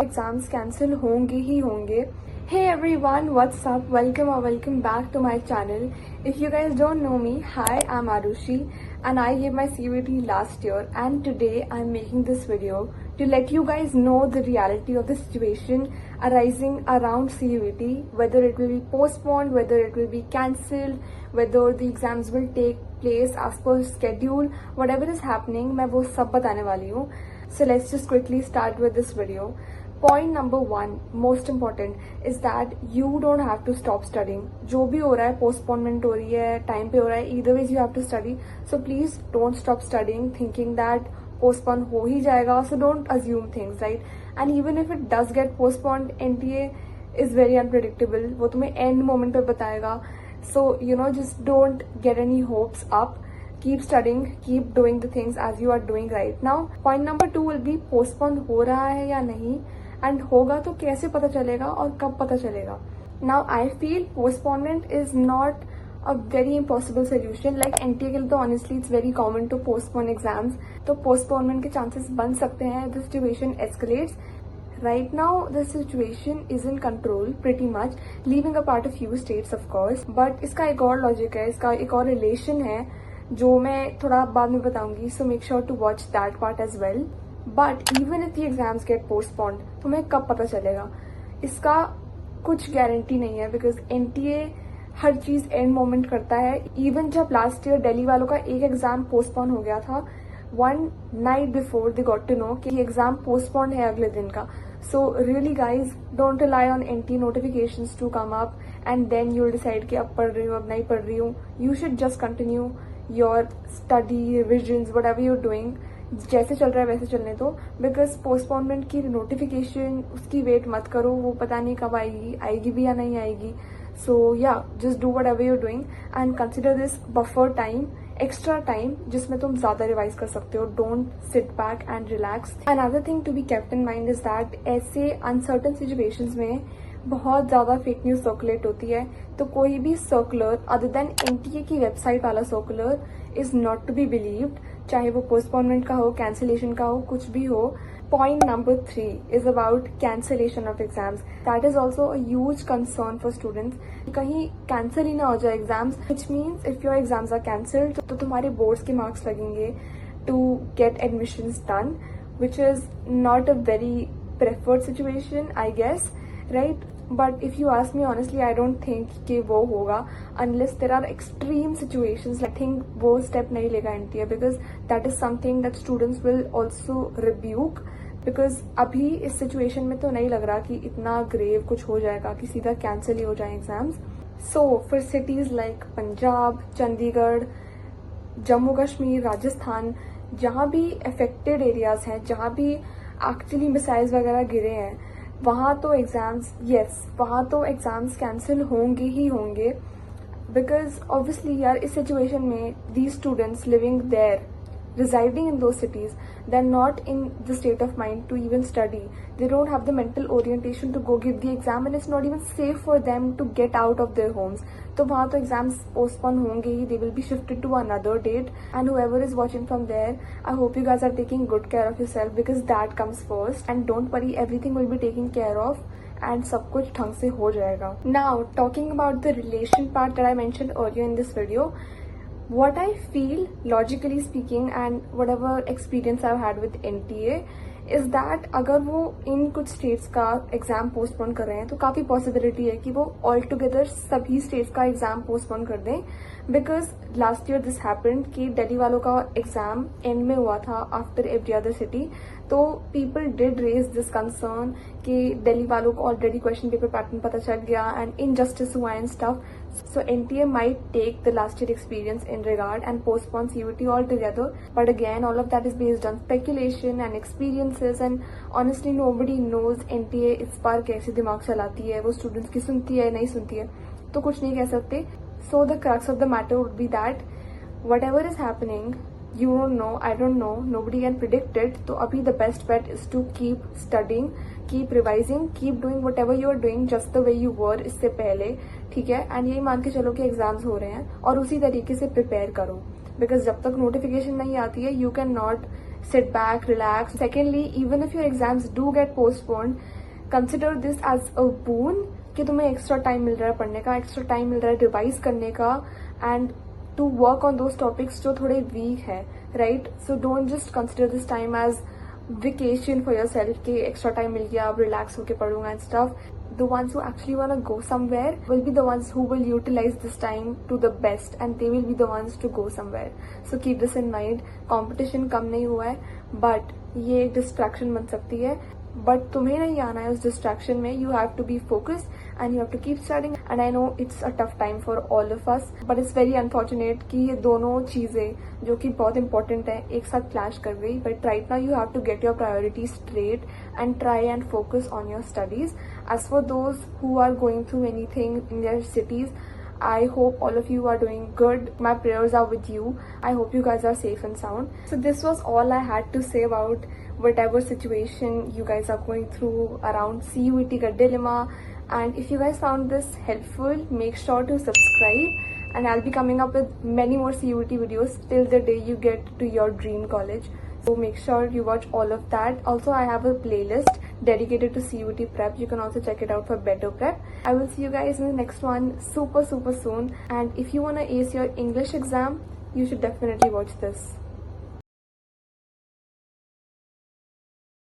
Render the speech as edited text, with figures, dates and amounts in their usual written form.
Exams cancel होंगे ही होंगे. Hey everyone, what's up? Welcome or welcome back to my channel. If you guys don't know me, hi, I'm Arushi and I gave my CUET last year, and today I'm making this video to let you guys know the reality of the situation arising around CUET, whether it will be postponed, whether it will be cancelled, whether the exams will take place as per schedule, whatever is happening, मैं वो सब बताने वाली हूँ. So let's just quickly start with this video. Point number 1, most important, is that you don't have to stop studying. जो भी हो रहा है, postponement हो रही है, time पे हो रहा है, either ways you have to study. So please don't stop studying thinking that postpone हो ही जाएगा. So don't assume things, right? And even if it does get postponed, NTA is very unpredictable. वो तुम्हें end moment पे बताएगा. So just don't get any hopes up. Keep studying, keep doing the things as you are doing right now. Point number 2 will be postpone हो रहा है या नहीं, and होगा तो कैसे पता चलेगा और कब पता चलेगा. Now I feel postponement is not a very impossible solution. Like NTA के लिए तो honestly it's very common to postpone exams. तो postponement के chances बन सकते हैं. The situation escalates. Right now the situation is in control pretty much, leaving apart a few states of course. But इसका एक और logic है, इसका एक और relation है जो मैं थोड़ा बाद में बताऊंगी. So make sure to watch that part as well. But even if the exams get postponed, तुम्हें कब पता चलेगा इसका कुछ गारंटी नहीं है, बिकॉज NTA हर चीज एंड मोमेंट करता है. इवन जब लास्ट ईयर दिल्ली वालों का एक एग्जाम पोस्टपोन हो गया था, 1 night before they got to know कि एग्जाम पोस्टपोन है अगले दिन का. So really guys don't rely on NTA notifications to come up and then you will decide कि अब पढ़ रही हूँ अब नहीं पढ़ रही हूँ. You should just continue your study revisions whatever you are doing. जैसे चल रहा है वैसे चलने दो, बिकॉज पोस्टपोनमेंट की नोटिफिकेशन उसकी वेट मत करो, वो पता नहीं कब आएगी भी या नहीं आएगी. सो या just do whatever you are doing and consider this buffer time, extra time जिसमें तुम ज्यादा रिवाइज कर सकते हो. Don't sit back and relax. Another thing to be kept in mind is that ऐसे अनसर्टन सिचुएशंस में बहुत ज्यादा फेक न्यूज सर्कुलेट होती है. तो कोई भी सर्कुलर अदर देन NTA की वेबसाइट वाला circular is not to be believed, चाहे वो पोस्टपोनमेंट का हो, कैंसिलेशन का हो, कुछ भी हो. Point number 3 is about cancellation of exams. That is also a huge concern for students. कहीं cancel ही ना हो जाए exams, which means if your exams are cancelled, तो तुम्हारे boards के marks लगेंगे to get admissions done, which is not a very preferred situation, I guess, right? But if you ask me honestly, I don't think कि वो होगा unless there are extreme situations. I think वो step नहीं लेगा NTA, because that is something that students will also rebuke. Because अभी इस situation में तो नहीं लग रहा कि इतना grave कुछ हो जाएगा कि सीधा cancel ही हो जाए exams. So for cities like Punjab, Chandigarh, Jammu Kashmir, Rajasthan, जहाँ भी affected areas हैं, जहाँ भी actually missiles वगैरह गिरे हैं, वहाँ तो एग्जाम्स कैंसिल होंगे ही होंगे. बिकॉज ऑब्वियसली यार इस सिचुएशन में the students living there, residing in those cities, they're not in the state of mind to even study. They don't have the mental orientation to go give the exam, and it's not even safe for them to get out of their homes. तो वहाँ तो exams postpone होंगे ही, they will be shifted to another date. And whoever is watching from there, I hope you guys are taking good care of yourself, because that comes first. And don't worry, everything will be taken care of and सब कुछ ढंग से हो जाएगा. Now talking about the relation part that I mentioned earlier in this video, what I feel logically speaking and whatever experience I've had with NTA is that अगर वो इन कुछ states का एग्जाम पोस्टपोन कर रहे हैं तो काफी पॉसिबिलिटी है कि वो ऑल टुगेदर सभी स्टेट्स का एग्जाम पोस्टपोन कर दें. Because last year this happened कि दिल्ली वालों का एग्जाम एंड में हुआ था आफ्टर एवरी अदर सिटी. तो people did raise this concern कि दिल्ली वालों को ऑलरेडी क्वेश्चन पेपर पैटर्न पता चल गया एंड इनजस्टिस हुआ and stuff. So NTA might take the last year experience in regard and postpone CUET altogether. But again, all of that is based on speculation and experiences, and honestly nobody knows NTA इस बार कैसे दिमाग चलाती है, वो students की सुनती है नहीं सुनती है, तो कुछ नहीं कह सकते. So the crux of the matter would be that whatever is happening, you don't know, I don't know, nobody can predict it. तो अभी the best bet is to keep studying, keep revising, keep doing whatever you are doing just the way you were इससे पहले, ठीक है. And यही मान के चलो कि एग्जाम्स हो रहे हैं और उसी तरीके से प्रिपेयर करो. बिकॉज जब तक नोटिफिकेशन नहीं आती है, you can not sit back, relax. Secondly, even if your exams do get postponed, consider this as a boon कि तुम्हें एक्स्ट्रा टाइम मिल रहा है पढ़ने का, एक्स्ट्रा टाइम मिल रहा है रिवाइज करने का and to work on those topics जो थोड़े वीक है, right? So don't just consider this time as vacation for yourself कि extra time मिल गया अब relax होके पढ़ूंगा and stuff. The ones who actually want to go somewhere will be the ones who will utilize this time to the best and they will be the ones to go somewhere. So keep this in mind. Competition कम नहीं हुआ है but ये एक distraction बन सकती है. But तुम्हें नहीं आना है उस डिस्ट्रैक्शन में. You have to be focused and you have to keep studying and I know it's a tough time for all of us but it's very unfortunate कि ये दोनों चीजें जो कि बहुत इंपॉर्टेंट है एक साथ क्लैश कर गई. But right now you have to get your priority straight and try and focus on your studies. As for those who are going through anything in their cities, I hope all of you are doing good. My prayers are with you. I hope you guys are safe and sound. So this was all I had to say about whatever situation you guys are going through around CUET ka dilemma. And if you guys found this helpful, make sure to subscribe. And I'll be coming up with many more CUET videos till the day you get to your dream college. So make sure you watch all of that. Also, I have a playlist dedicated to CUET prep. You can also check it out for better prep. I will see you guys in the next one super soon. And if you want to ace your English exam, you should definitely watch this.